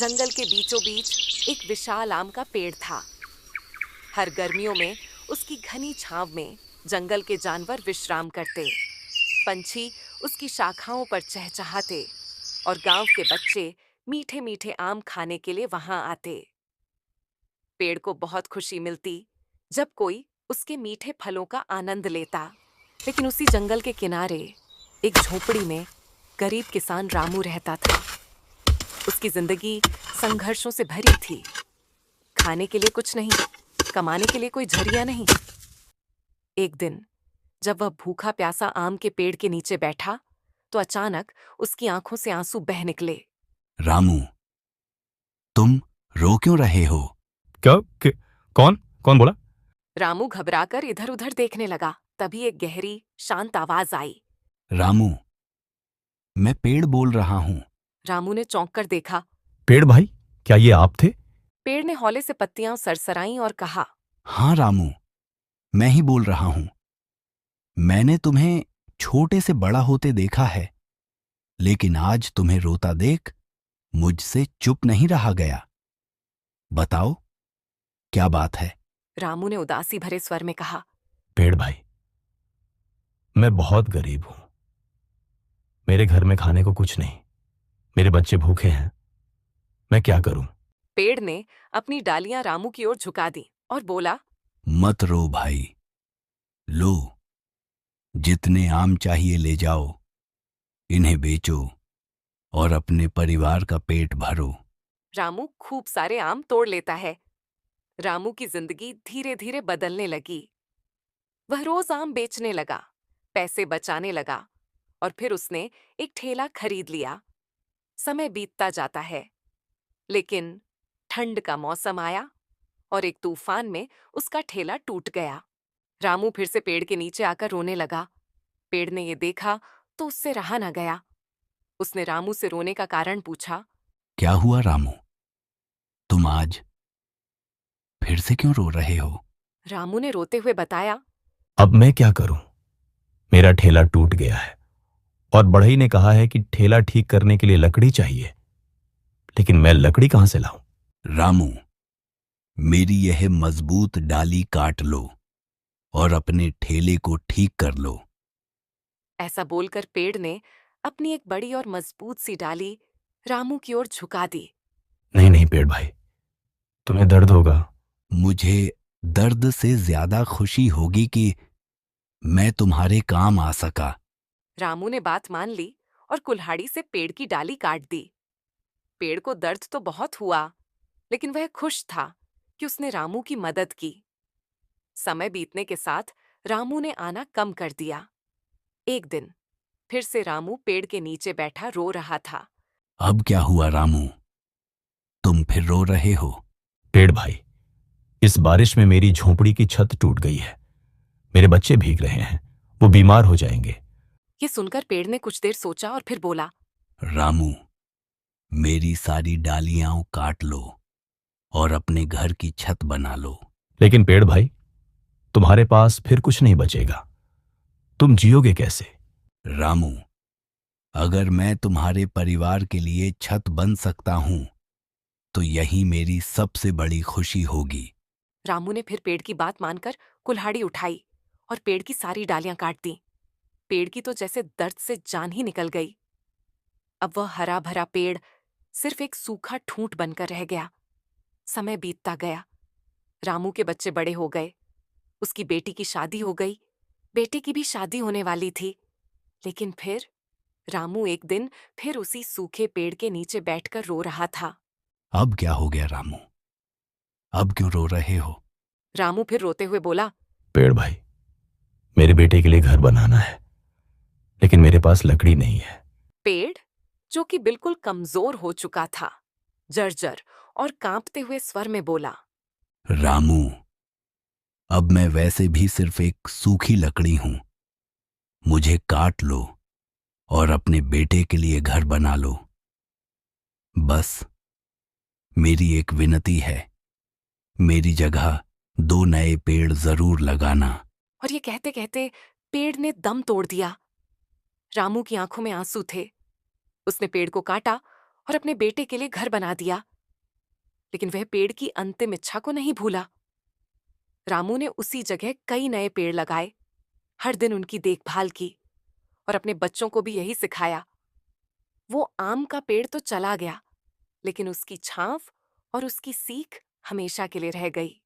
जंगल के बीचों बीच एक विशाल आम का पेड़ था। हर गर्मियों में उसकी घनी छांव में जंगल के जानवर विश्राम करते, पंछी उसकी शाखाओं पर चहचहाते और गांव के बच्चे मीठे मीठे आम खाने के लिए वहां आते। पेड़ को बहुत खुशी मिलती जब कोई उसके मीठे फलों का आनंद लेता। लेकिन उसी जंगल के किनारे एक झोपड़ी में गरीब किसान रामू रहता था। उसकी जिंदगी संघर्षों से भरी थी। खाने के लिए कुछ नहीं, कमाने के लिए कोई जरिया नहीं। एक दिन जब वह भूखा प्यासा आम के पेड़ के नीचे बैठा तो अचानक उसकी आंखों से आंसू बह निकले। रामू, तुम रो क्यों रहे हो? कौन कौन बोला? रामू घबराकर इधर उधर देखने लगा। तभी एक गहरी शांत आवाज आई। रामू, मैं पेड़ बोल रहा हूं। रामू ने चौंक कर देखा। पेड़ भाई, क्या ये आप थे? पेड़ ने हौले से पत्तियां सरसराईं और कहा, हाँ रामू, मैं ही बोल रहा हूं। मैंने तुम्हें छोटे से बड़ा होते देखा है, लेकिन आज तुम्हें रोता देख मुझसे चुप नहीं रहा गया। बताओ, क्या बात है? रामू ने उदासी भरे स्वर में कहा। पेड़ भाई, मैं बहुत गरीब हूं। मेरे घर में खाने को कुछ नहीं, मेरे बच्चे भूखे हैं। मैं क्या करूं? पेड़ ने अपनी डालियां रामू की ओर झुका दी और बोला, मत रो भाई, लो, जितने आम चाहिए ले जाओ, इन्हें बेचो और अपने परिवार का पेट भरो। रामू खूब सारे आम तोड़ लेता है। रामू की जिंदगी धीरे धीरे बदलने लगी। वह रोज आम बेचने लगा, पैसे बचाने लगा और फिर उसने एक ठेला खरीद लिया। समय बीतता जाता है, लेकिन ठंड का मौसम आया और एक तूफान में उसका ठेला टूट गया। रामू फिर से पेड़ के नीचे आकर रोने लगा। पेड़ ने ये देखा तो उससे रहा न गया। उसने रामू से रोने का कारण पूछा। क्या हुआ रामू, तुम आज फिर से क्यों रो रहे हो? रामू ने रोते हुए बताया, अब मैं क्या करूं? मेरा ठेला टूट गया है और बढ़ई ने कहा है कि ठेला ठीक करने के लिए लकड़ी चाहिए, लेकिन मैं लकड़ी कहां से लाऊं? रामू, मेरी यह मजबूत डाली काट लो और अपने ठेले को ठीक कर लो। ऐसा बोलकर पेड़ ने अपनी एक बड़ी और मजबूत सी डाली रामू की ओर झुका दी। नहीं नहीं पेड़ भाई, तुम्हें दर्द होगा। मुझे दर्द से ज्यादा खुशी होगी कि मैं तुम्हारे काम आ सका। रामू ने बात मान ली और कुल्हाड़ी से पेड़ की डाली काट दी। पेड़ को दर्द तो बहुत हुआ, लेकिन वह खुश था कि उसने रामू की मदद की। समय बीतने के साथ रामू ने आना कम कर दिया। एक दिन फिर से रामू पेड़ के नीचे बैठा रो रहा था। अब क्या हुआ रामू, तुम फिर रो रहे हो? पेड़ भाई, इस बारिश में मेरी झोपड़ी की छत टूट गई है। मेरे बच्चे भीग रहे हैं, वो बीमार हो जाएंगे। ये सुनकर पेड़ ने कुछ देर सोचा और फिर बोला, रामू, मेरी सारी डालियां काट लो और अपने घर की छत बना लो। लेकिन पेड़ भाई, तुम्हारे पास फिर कुछ नहीं बचेगा। तुम जियोगे कैसे? रामू, अगर मैं तुम्हारे परिवार के लिए छत बन सकता हूं तो यही मेरी सबसे बड़ी खुशी होगी। रामू ने फिर पेड़ की बात मानकर कुल्हाड़ी उठाई और पेड़ की सारी डालियां काट दी। पेड़ की तो जैसे दर्द से जान ही निकल गई। अब वह हरा भरा पेड़ सिर्फ एक सूखा ठूंठ बनकर रह गया। समय बीतता गया। रामू के बच्चे बड़े हो गए। उसकी बेटी की शादी हो गई। बेटे की भी शादी होने वाली थी। लेकिन फिर रामू एक दिन फिर उसी सूखे पेड़ के नीचे बैठकर रो रहा था। अब क्या हो गया रामू, अब क्यों रो रहे हो? रामू फिर रोते हुए बोला, पेड़ भाई, मेरे बेटे के लिए घर बनाना है, लेकिन मेरे पास लकड़ी नहीं है। पेड़, जो कि बिल्कुल कमजोर हो चुका था, जर्जर और कांपते हुए स्वर में बोला, रामू, अब मैं वैसे भी सिर्फ एक सूखी लकड़ी हूं। मुझे काट लो और अपने बेटे के लिए घर बना लो। बस मेरी एक विनती है, मेरी जगह 2 नए पेड़ जरूर लगाना। और ये कहते कहते पेड़ ने दम तोड़ दिया। रामू की आंखों में आंसू थे। उसने पेड़ को काटा और अपने बेटे के लिए घर बना दिया। लेकिन वह पेड़ की अंतिम इच्छा को नहीं भूला। रामू ने उसी जगह कई नए पेड़ लगाए, हर दिन उनकी देखभाल की और अपने बच्चों को भी यही सिखाया। वो आम का पेड़ तो चला गया, लेकिन उसकी छांव और उसकी सीख हमेशा के लिए रह गई।